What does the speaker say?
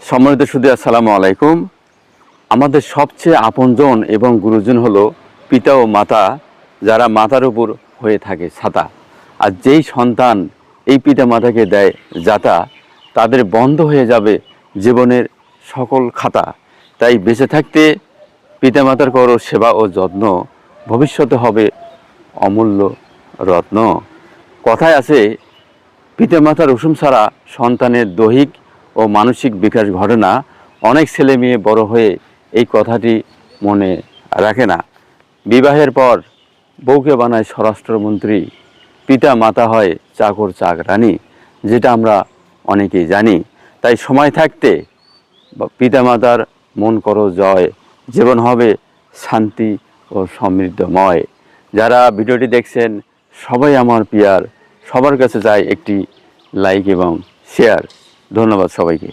সম্মানিত সুধী, আসসালামু আলাইকুম। আমাদের সবচেয়ে আপনজন এবং গুরুজন হলো পিতা ও মাতা, যারা মাতার উপর হয়ে থাকে ছাতা। আর যেই সন্তান এই পিতা মাতাকে দেয় যাতা, তাদের বন্ধ হয়ে যাবে জীবনের সকল খাতা। তাই বেঁচে থাকতে পিতামাতার করো সেবা ও যত্ন, ভবিষ্যতে হবে অমূল্য রত্ন। কথায় আছে, পিতামাতার রসুম ছাড়া সন্তানের দৈহিক ও মানসিক বিকাশ ঘটে না। অনেক ছেলে মেয়ে বড় হয়ে এই কথাটি মনে রাখে না। বিবাহের পর বউকে বানায় স্বরাষ্ট্রমন্ত্রী, পিতা মাতা হয় চাকর চাকরানী, যেটা আমরা অনেকেই জানি। তাই সময় থাকতে পিতামাতার মন করো জয়, জীবন হবে শান্তি ও সমৃদ্ধময়। যারা ভিডিওটি দেখছেন সবাই আমার পিয়ার, সবার কাছে চাই একটি লাইক এবং শেয়ার। ধন্যবাদ সবাইকে।